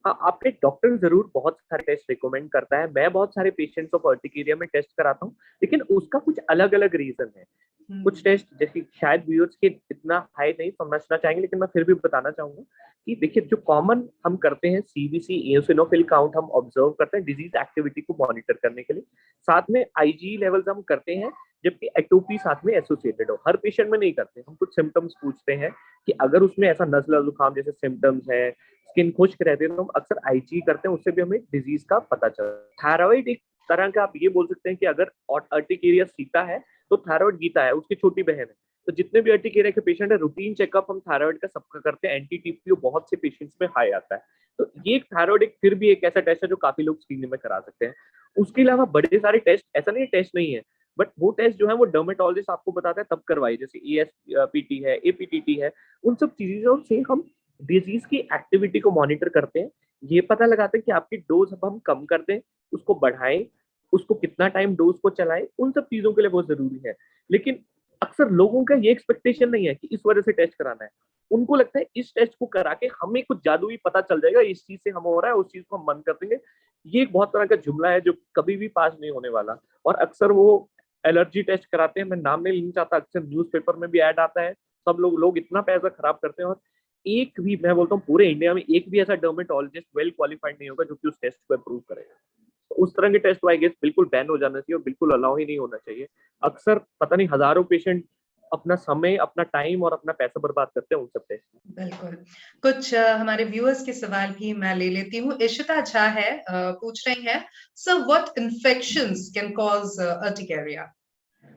हाँ, आपके डॉक्टर जरूर बहुत सारे टेस्ट रिकमेंड करता है। मैं बहुत सारे पेशेंट्स ऑफ अर्टिकेरिया में टेस्ट कराता हूँ, लेकिन उसका कुछ अलग अलग रीजन है। कुछ टेस्ट जैसे शायद व्यूअर्स के इतना हाई नहीं समझना चाहेंगे, लेकिन मैं फिर भी बताना चाहूंगा कि देखिए, जो कॉमन हम करते हैं सीबीसी एओसिनोफिल काउंट हम ऑब्जर्व करते हैं डिजीज एक्टिविटी को मॉनिटर करने के लिए। साथ में आईजी लेवल्स हम करते हैं, जबकि एटोपी साथ में एसोसिएटेड हो। हर पेशेंट में नहीं करते, हम कुछ सिम्टम्स पूछते हैं कि अगर उसमें ऐसा नजला जुकाम जैसे सिम्टम्स है, स्किन खुश्क रहती है, तो हम अक्सर आईजी करते हैं, उससे भी हमें डिजीज का पता चलता है। थायराइड एक तरह का आप ये बोल सकते हैं कि अगर अर्टिकेरिया सीता है तो थायराइड गीता है, उसकी छोटी बहन है। तो जितने भी अर्टिकेरिया के पेशेंट है, रूटीन चेकअप हम थायराइड का सबका करते हैं। एंटी टीपीओ बहुत से पेशेंट्स में हाई आता है। तो ये थायराइड एक फिर भी एक ऐसा टेस्ट है जो काफी लोग स्क्रीनिंग में करा सकते हैं। उसके अलावा बड़े सारे टेस्ट, ऐसा नहीं टेस्ट नहीं है, बट वो टेस्ट जो है वो डर्मेटोलॉजिस्ट आपको बताता है तब करवाइए, जैसे एएसपीटी है, एपीटीटी है। उन सब चीजों से हम डिजीज की एक्टिविटी को मॉनिटर करते हैं। ये पता लगाते हैं कि आपकी डोज अब हम कम कर दें, उसको बढ़ाएं, उसको कितना टाइम डोज को चलाएं, उन सब चीजों के लिए बहुत जरूरी है। लेकिन अक्सर लोगों का ये एक्सपेक्टेशन नहीं है कि इस वजह से टेस्ट कराना है। उनको लगता है इस टेस्ट को करा के हमें कुछ जादुई पता चल जाएगा, इस चीज से हम हो रहा है, उस चीज को हम बंद कर देंगे। ये एक बहुत तरह का जुमला है जो कभी भी पास नहीं होने वाला। और अक्सर वो एलर्जी टेस्ट कराते हैं, मैं नाम नहीं लेना चाहता, अक्सर न्यूज़पेपर में भी ऐड आता है। सब लोग इतना पैसा खराब करते हैं, और एक भी, मैं बोलता हूँ पूरे इंडिया में एक भी ऐसा डर्मेटोलॉजिस्ट वेल क्वालिफाइड नहीं होगा जो कि उस टेस्ट को अप्रूव करेगा। तो उस तरह के टेस्ट आई गेस बिल्कुल बैन हो जाना चाहिए और बिल्कुल अलाउ ही नहीं होना चाहिए। अक्सर पता नहीं हजारों पेशेंट अपना समय, अपना टाइम और अपना पैसा बर्बाद करते हैं उन सब टेस्ट में। बिल्कुल। कुछ हमारे व्यूअर्स के सवाल भी मैं ले लेती हूँ। इशिता झा है, पूछ रही हैं, sir what infections can cause urticaria?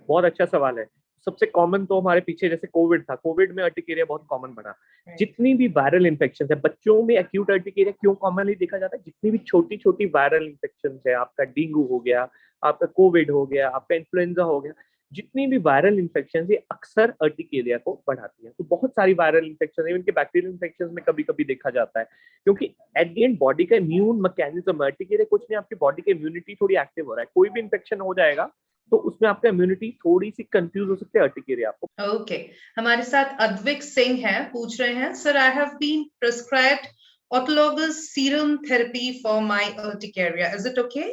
बहुत अच्छा सवाल है। सबसे कॉमन तो हमारे पीछे जैसे कोविड था, कोविड में अर्टिकेरिया बहुत कॉमन बना। जितनी भी वायरल इन्फेक्शन है, बच्चों में एक्यूट अर्टिकेरिया क्यों कॉमनली देखा जाता है? जितनी भी छोटी छोटी वायरल इन्फेक्शन है, आपका डेंगू हो गया, आपका कोविड हो गया, आपका इन्फ्लुएंजा हो गया, जितनी भी वायरल इन्फेक्शन है अक्सर अर्टिकेरिया को बढ़ाती है। तो बहुत सारी वायरल इन्फेक्शन है, इनके बैक्टीरियल इन्फेक्शन में कभी कभी देखा जाता है, क्योंकि एट द एंड बॉडी का इम्यून मैकेनिज्म, अर्टिकेरिया कुछ नहीं, आपकी बॉडी की इम्यूनिटी थोड़ी एक्टिव हो रहा है। कोई भी इन्फेक्शन हो जाएगा तो उसमें आपका इम्यूनिटी थोड़ी सी कंफ्यूज हो सकती है अर्टिकेरिया आपको। ओके। हमारे साथ अद्विक सिंह हैं, पूछ रहे हैं, sir I have been prescribed autologous serum therapy for my urticaria, is it okay?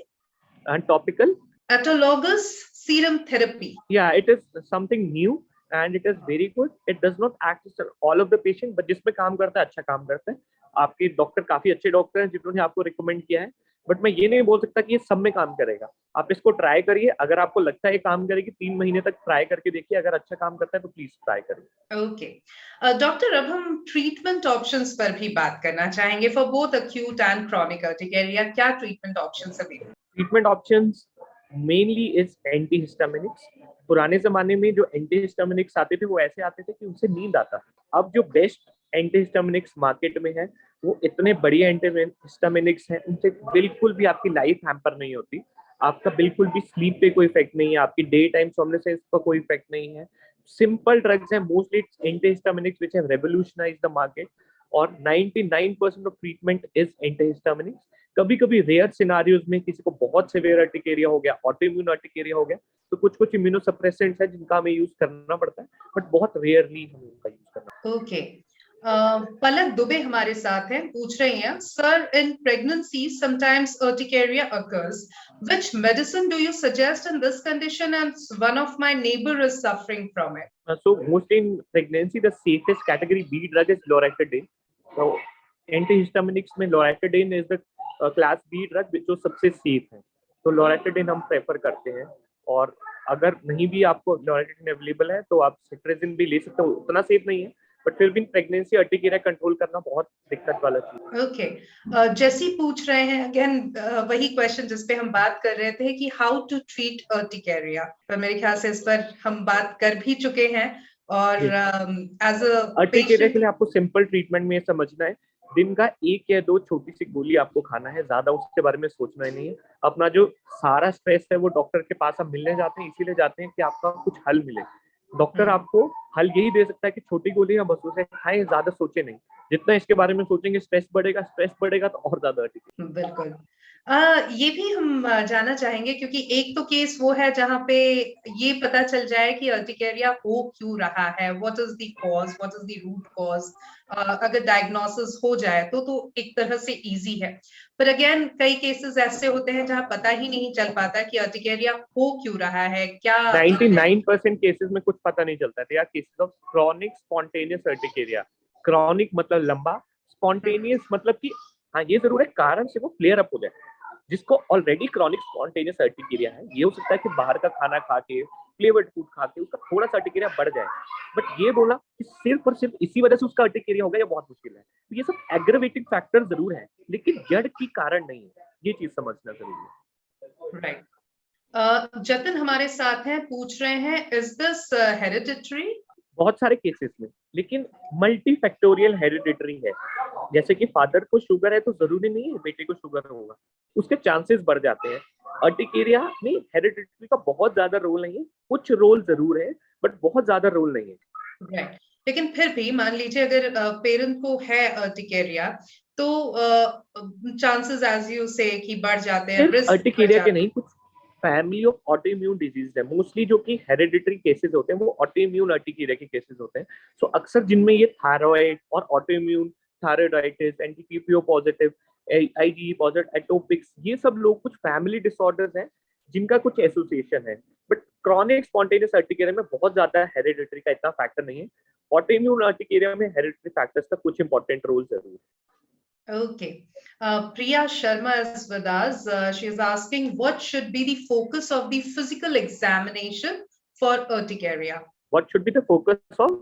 And topical, Autologous serum therapy, yeah, it is something new and it is very good. It does not act as all of the patient, but जिसमें काम करता है अच्छा काम करता है। आपके doctor काफी अच्छे डॉक्टर हैं जिन्होंने आपको रिकमेंड किया है, बट मैं ये नहीं बोल सकता कि ये सब में काम करेगा। आप इसको ट्राई करिए, अगर आपको लगता है ये काम करेगी 3 महीने तक ट्राई करके देखिए, अगर अच्छा काम करता है तो प्लीज ट्राई करिए। ओके। डॉक्टर, अब हम ट्रीटमेंट ऑप्शंस पर भी बात करना चाहेंगे for both acute and chronic urticaria. क्या treatment options available? Treatment options mainly is antihistaminics. पुराने जमाने में जो एंटीहिस्टामिनिक्स आते थे वो ऐसे आते थे कि उनसे नींद आता था। अब जो बेस्ट एंटीहिस्टामिनिक्स मार्केट में है वो इतने बढ़िया एंटीहिस्टामिनिक्स हैं, उनसे बिल्कुल भी आपकी लाइफ हैम्पर नहीं होती। आपका बिल्कुल भी स्लीप पे कोई इफेक्ट नहीं है, आपकी डे टाइम सोमनेसेंस का कोई इफेक्ट नहीं है। सिंपल ड्रग्स हैं, mostly antihistaminics which have revolutionised the market, और 99% ऑफ ट्रीटमेंट इज एंटीहिस्टामिनिक्स। कभी कभी रेयर सिनारियोज में किसी को बहुत सिवियर अर्टिकेरिया हो गया, ऑटोइम्यून अर्टिकेरिया हो गया, तो कुछ कुछ इम्यूनोसप्रेसेंट्स है जिनका हमें यूज करना पड़ता है, बट बहुत रेयरली हमें उनका यूज करना। ओके। पलक दुबे हमारे साथ हैं, पूछ रही हैं, sir in pregnancy sometimes urticaria occurs, which medicine do you suggest in this condition, and one of my neighbor is suffering from it? So mostly in pregnancy, the safest category B drug is loratadine. So antihistaminics में loratadine is the class B drug जो सबसे safe है, तो loratadine हम prefer करते हैं। और अगर नहीं भी आपको loratadine अवेलेबल है तो आप cetirizine भी ले सकते हो, उतना सेफ नहीं है, बट फिर भी प्रेगनेंसी अर्टिकेरिया कंट्रोल करना बहुत दिक्कत वाला चीज। ओके। जैसी पूछ रहे हैं अगेन वही क्वेश्चन जिस पे हम बात कर रहे थे कि हाउ टू ट्रीट अर्टिकेरिया, पर मेरे ख्याल से इस पर हम बात कर भी चुके हैं। और एज अ अर्टिकेरिया के लिए आपको सिंपल ट्रीटमेंट में समझना है, दिन का 1 या 2 छोटी सी गोली आपको खाना है, ज्यादा उसके बारे में सोचना ही नहीं है। अपना जो सारा स्ट्रेस है वो डॉक्टर के पास आप मिलने जाते हैं, इसीलिए जाते हैं कि आपका कुछ हल मिले। डॉक्टर हम्म, आपको हल यही दे सकता है कि छोटी गोली या बस उसे खाएं, ज्यादा सोचे नहीं। जितना इसके बारे में सोचेंगे स्ट्रेस बढ़ेगा तो और ज्यादा अटके। बिल्कुल। ये भी हम जानना चाहेंगे क्योंकि एक तो केस वो है जहाँ पे ये पता चल जाए कि अर्टिकेरिया हो क्यों रहा है, what is the cause, what is the root cause. अगर डायग्नोसिस हो जाए तो एक तरह से इजी है। पर अगेन कई केसेस ऐसे होते हैं जहाँ पता ही नहीं चल पाता कि अर्टिकेरिया हो क्यों रहा है, क्या 99% केसेस में कुछ पता नहीं चलता है। Cases of chronic spontaneous urticaria. Chronic मतलब लंबा, हम्म, स्पॉन्टेनियस मतलब कि हाँ ये जरूर है कारण से वो फ्लेयर अप हो जाए। जिसको ऑलरेडी क्रॉनिक स्पॉन्टेनियस अर्टिकेरिया है, ये हो सकता है कि बाहर का खाना खा के, फ्लेवर्ड फूड खा के उसका थोड़ा सा अर्टिकेरिया बढ़ जाए। बट ये बोला कि सिर्फ और सिर्फ इसी वजह से उसका अर्टिकेरिया हो गया, ये बहुत मुश्किल है। तो ये सब एग्रेवेटिंग फैक्टर जरूर है, लेकिन जड़ की कारण नहीं है। ये चीज समझना जरूरी है। राइट। जतिन हमारे साथ हैं, पूछ रहे हैं इज दिस हेरिडिटरी? बहुत सारे केसेस में, लेकिन मल्टी फैक्टोरियल हेरिडिटरी है। जैसे कि फादर को शुगर है तो जरूरी नहीं है बेटे को शुगर होगा, उसके चांसेस बढ़ जाते हैं। अर्टिकेरिया में हेरिडिटरी का बहुत ज्यादा रोल नहीं है, कुछ रोल जरूर है, बट बहुत ज्यादा रोल नहीं है। राइट। लेकिन फिर भी मान लीजिए अगर पेरेंट को है अर्टिकेरिया तो चांसेस एज यू से कि बढ़ जाते हैं, सिर्फ रिस्क बढ़ अर्टिकेरिया के जाता नहीं, कुछ फैमिली ऑफ ऑटोइम्यून डिजीज है मोस्टली, जो कि हेरिडिटरी केसेस होते हैं वो ऑटोइम्यून अर्टिकेरिया के केसेस होते हैं। सो अक्सर जिनमें ये थायराइड और autoimmune thyroiditis, anti PPO positive, IgE positive, atopics, ये सब लोग कुछ फैमिली डिसऑर्डर्स हैं जिनका कुछ एसोसिएशन है। बट क्रॉनिक स्पॉन्टेनियस अर्टिकेरिया में बहुत ज्यादा हेरिडिटरी का इतना फैक्टर नहीं है। ऑटोइम्यून अर्टिकेरिया में हेरिडिटरी फैक्टर्स का कुछ इंपॉर्टेंट रोल जरूर है। है। Okay. Priya Sharma is with us. She is asking what should be the focus of the physical examination for urticaria? What should be the focus of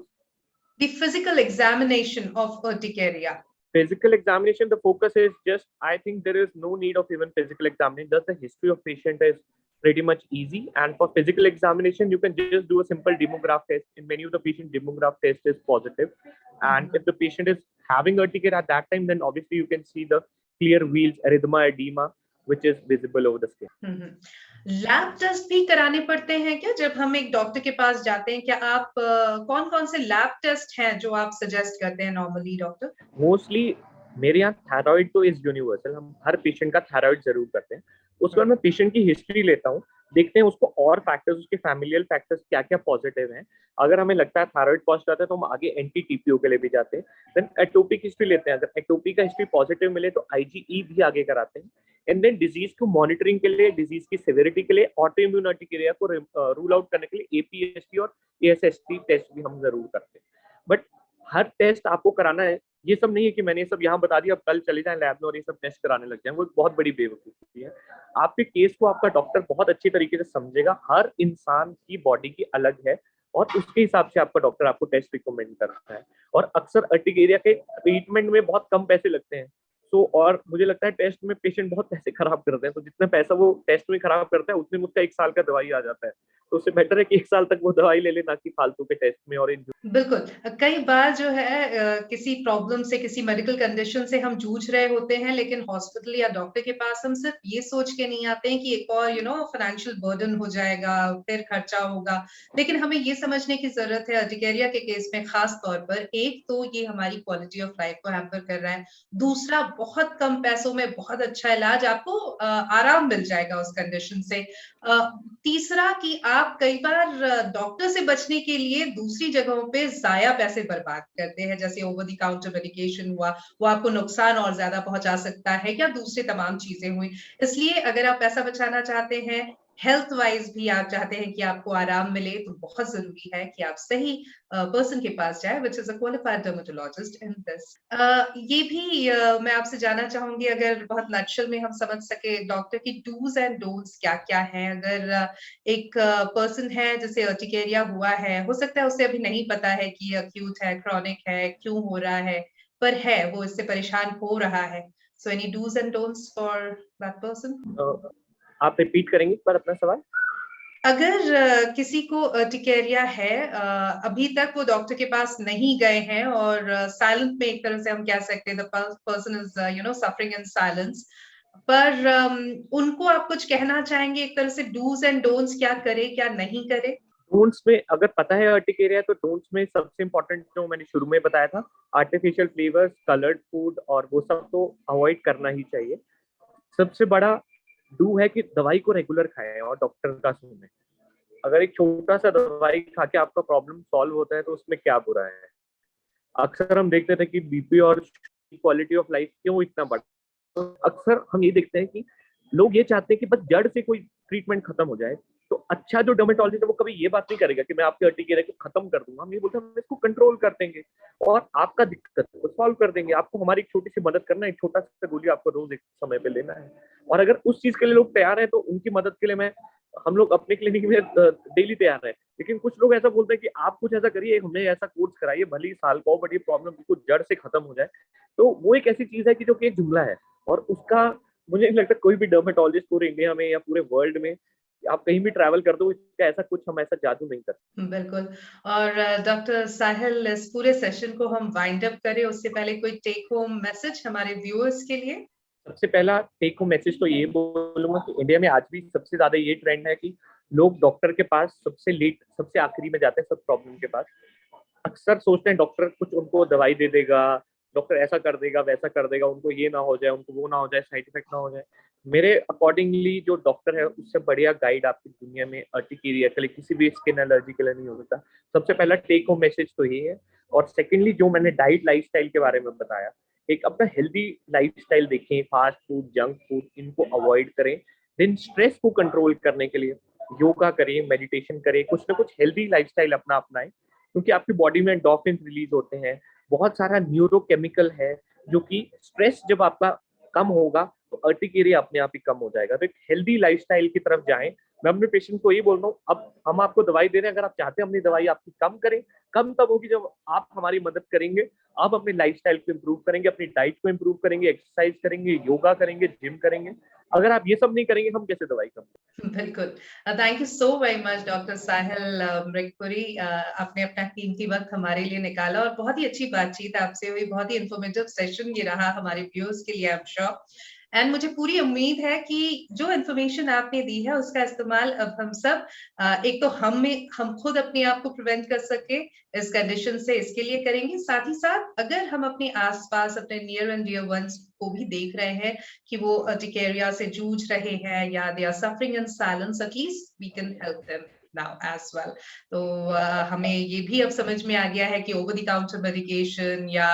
The physical examination of urticaria. physical examination? The focus is just, I think there is no need of even physical examination. Just the history of patient is pretty much easy. And for physical examination, you can just do a simple demograph test. In many of the patient, demograph test is positive. And if the patient is having urticaria at that time, then obviously you can see the clear wheals, erythema, edema, which is visible over the skin. Lab test भी कराने पड़ते हैं क्या जब हम एक doctor के पास जाते हैं? क्या आप कौन कौन से लैब टेस्ट हैं जो आप सजेस्ट करते हैं नॉर्मली डॉक्टर? मोस्टली मेरे यहाँ थायराइड तो इज यूनिवर्सल, हम हर पेशेंट का थायराइड जरूर करते हैं। उसके बाद मैं पेशेंट की हिस्ट्री लेता हूँ, देखते हैं उसको और फैक्टर्स, उसके फैमिलियल फैक्टर्स क्या क्या पॉजिटिव हैं। अगर हमें लगता है थायराइड पॉजिटिव आता है तो हम आगे एंटी टीपीओ के लिए भी जाते हैं। देन एटोपिक हिस्ट्री लेते हैं, अगर एटोपी का हिस्ट्री पॉजिटिव मिले तो आईजीई भी आगे कराते हैं। एंड देन डिजीज को मॉनिटरिंग के लिए, डिजीज की सिविरिटी के लिए, ऑटो इम्यून अर्टिकेरिया को रूल आउट करने के लिए एपीएसटी और एएसएसटी टेस्ट भी हम जरूर करते हैं। बट हर टेस्ट आपको कराना है, ये सब नहीं है कि मैंने ये सब यहाँ बता दिया अब कल चले जाएं लैब में और ये सब टेस्ट कराने लग जाएं, वो बहुत बड़ी बेवकूफी है। आपके केस को आपका डॉक्टर बहुत अच्छी तरीके से समझेगा। हर इंसान की बॉडी की अलग है और उसके हिसाब से आपका डॉक्टर आपको टेस्ट रिकमेंड करता है। और अक्सर अर्टिकेरिया के ट्रीटमेंट में बहुत कम पैसे लगते हैं। सो और मुझे लगता है टेस्ट में पेशेंट बहुत पैसे खराब करते हैं, तो जितना पैसा वो टेस्ट में खराब करता है उतने में उसका 1 साल का दवाई आ जाता है। तो उससे बेटर है कि 1 साल तक वो दवाई ले ले, ना कि फालतू के टेस्ट में और इन। बिल्कुल। कई बार जो है किसी प्रॉब्लम से, किसी मेडिकल कंडीशन से हम जूझ रहे होते हैं, लेकिन हॉस्पिटल या डॉक्टर के पास हम सिर्फ ये सोच के नहीं आते हैं कि एक और फाइनेंशियल बर्डन हो जाएगा, फिर खर्चा होगा। लेकिन हमें ये समझने की जरूरत है अर्टिकेरिया के केस में खास तौर पर, एक तो ये हमारी क्वालिटी ऑफ लाइफ को हैम्पर कर रहा है, दूसरा बहुत कम पैसों में बहुत अच्छा इलाज, आपको आराम मिल जाएगा उस कंडीशन से। तीसरा कि आप कई बार डॉक्टर से बचने के लिए दूसरी जगहों पे ज़ाया पैसे बर्बाद करते हैं, जैसे ओवर द काउंटर मेडिकेशन हुआ, वो आपको नुकसान और ज़्यादा पहुँचा सकता है, या दूसरी तमाम चीज़ें हुई। इसलिए अगर आप पैसा बचाना चाहते हैं, हेल्थ वाइज़ भी आप चाहते हैं कि आपको आराम मिले, तो बहुत ज़रूरी है कि आप सही पर्सन के पास जाएँ, which is a qualified dermatologist in this. ये भी मैं आपसे जानना चाहूँगी, अगर बहुत नटशल में हम समझ सके डॉक्टर की डूज़ एंड डोंट्स क्या-क्या हैं? अगर एक पर्सन है जिसे अर्टिकेरिया हुआ है, हो सकता है उसे अभी नहीं पता है कि ये एक्यूट है, क्रॉनिक है, क्यों हो रहा है, पर है, वो इससे परेशान हो रहा है। So any dos and don'ts for that person? आप रिपीट करेंगे पर अपना सवाल? अगर किसी को अर्टिकेरिया है, अभी तक वो डॉक्टर के पास नहीं गए हैं और साइलेंट में एक तरह से हम कह सकते हैं the person is suffering in silence, पर उनको आप कुछ कहना चाहेंगे एक तरह से डूज एंड डोंट्स, क्या करे क्या नहीं करे? डोंट्स में अगर पता है अर्टिकेरिया तो डोंट्स में सबसे इम्पोर्टेंट जो मैंने शुरू में बताया था, आर्टिफिशियल फ्लेवर्स, कलर्ड फूड और वो सब तो अवॉइड करना ही चाहिए। सबसे बड़ा डू है कि दवाई को रेगुलर खाएं और डॉक्टर का सुने। अगर एक छोटा सा दवाई खा के आपका प्रॉब्लम सॉल्व होता है तो उसमें क्या बुरा है। अक्सर हम देखते थे कि बीपी और क्वालिटी ऑफ लाइफ क्यों इतना बढ़ा, तो अक्सर हम ये देखते हैं कि लोग ये चाहते हैं कि बस जड़ से कोई ट्रीटमेंट खत्म हो जाए। तो अच्छा जो डर्मेटोलॉजिस्ट है वो कभी ये बात नहीं करेगा कि मैं आपके अर्टिकेरिया को खत्म कर दूंगा। हम ये बोलते हैं हम इसको कंट्रोल कर देंगे और आपका दिक्कत को सॉल्व कर देंगे। आपको हमारी एक छोटी सी मदद करना है, एक छोटा सा गोली आपको रोज एक समय पे लेना है। और अगर उस चीज के लिए लोग तैयार हैं तो उनकी मदद के लिए हम लोग अपने क्लिनिक में डेली तैयार है। लेकिन कुछ लोग ऐसा बोलते हैं कि आप कुछ ऐसा करिए, हमें ऐसा कोर्स कराइए, भले ही साल का हो, बट ये प्रॉब्लम बिल्कुल जड़ से खत्म हो जाए। तो वो एक ऐसी चीज है कि जो कि एक जुमला है और उसका मुझे नहीं लगता कोई भी डर्मेटोलॉजिस्ट पूरे इंडिया में या पूरे वर्ल्ड में आप कहीं भी ट्रैवल कर दो, इसका ऐसा कुछ हम ऐसा जादू नहीं करते। बिल्कुल। और डॉक्टर साहिल, इस पूरे सेशन को हम वाइंड अप करें उससे पहले कोई टेक होम मैसेज हमारे व्यूअर्स के लिए? सबसे पहला टेक होम मैसेज तो ये बोलूंगा कि इंडिया में आज भी सबसे ज्यादा ये ट्रेंड है कि लोग डॉक्टर के पास सबसे लेट, सबसे आखिरी में जाते हैं सब प्रॉब्लम के पास। अक्सर सोचते हैं डॉक्टर कुछ उनको दवाई दे देगा, डॉक्टर ऐसा कर देगा वैसा कर देगा, उनको ये ना हो जाए, उनको वो ना हो जाए, साइड इफेक्ट ना हो जाए। मेरे अकॉर्डिंगली जो डॉक्टर है उससे बढ़िया गाइड आपकी दुनिया में अर्टिकेरिया के लिए, किसी भी स्किन एलर्जी के लिए नहीं हो सकता। सबसे पहला टेक होम मैसेज तो ये है। और सेकेंडली जो मैंने डाइट लाइफस्टाइल के बारे में बताया, एक अपना हेल्दी लाइफस्टाइल देखें, फास्ट फूड, जंक फूड इनको अवॉइड करें। देन स्ट्रेस को कंट्रोल करने के लिए योगा करें, मेडिटेशन करें, कुछ ना कुछ हेल्दी लाइफस्टाइल अपना अपनाएं, क्योंकि आपकी बॉडी में एंडोर्फिन रिलीज होते हैं, बहुत सारा न्यूरोकेमिकल है जो कि स्ट्रेस जब आपका कम होगा तो अर्टिकेरिया अपने आप ही कम हो जाएगा। तो एक हेल्दी लाइफस्टाइल की तरफ जाएं। मैं अपने पेशेंट को ये बोल रहा हूँ, अब हम आपको दवाई दे रहे हैं, अगर आप चाहते हैं अपनी दवाई आपकी कम करें, कम तब होगी जब आप हमारी मदद करेंगे। आप अपनी लाइफस्टाइल को इम्प्रूव करेंगे, अपनी डाइट को इम्प्रूव करेंगे, एक्सरसाइज करेंगे, योगा करेंगे, जिम करेंगे। अगर आप ये सब नहीं करेंगे हम कैसे दवाई कम करेंगे। बिल्कुल। Thank you so very much doctor Sahil Mrigpuri, आपने अपना कीमती वक्त हमारे लिए निकाला और बहुत ही अच्छी बातचीत आपसे हुई, बहुत ही इंफॉर्मेटिव सेशन ये रहा हमारे व्यूअर्स के लिए, आई एम श्योर। एंड मुझे पूरी उम्मीद है कि जो इन्फॉर्मेशन आपने दी है उसका इस्तेमाल अब हम सब, एक तो हम खुद अपने आप को प्रिवेंट कर सके इस कंडीशन से, इसके लिए करेंगे। साथ ही साथ अगर हम अपने आसपास अपने नियर एंड डियर वंस को भी देख रहे हैं कि वो अर्टिकेरिया से जूझ रहे हैं या they are suffering in silence, at least we can help them now as well. तो हमें ये भी अब समझ में आ गया है कि ओवर द काउंटर मेडिकेशन या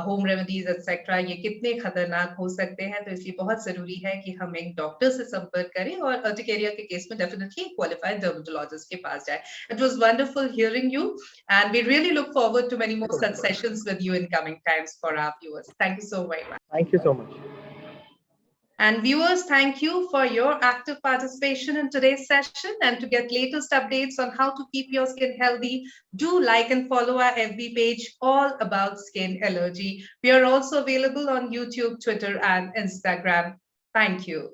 होम रेमेडीज एक्सेट्रा ये कितने खतरनाक हो सकते हैं। तो इसलिए बहुत जरूरी है कि हम एक डॉक्टर से संपर्क करें और अर्टिकेरिया के केस में डेफिनेटली क्वालिफाइड डर्मेटोलॉजिस्ट के पास जाए। It was wonderful hearing you, and we really look forward to many more such sessions with you in coming times for our viewers. Thank you so very much. Thank you so much. And viewers, thank you for your active participation in today's session. And to get latest updates on how to keep your skin healthy, do like and follow our FB page, All About Skin Allergy. We are also available on YouTube, Twitter, and Instagram. Thank you.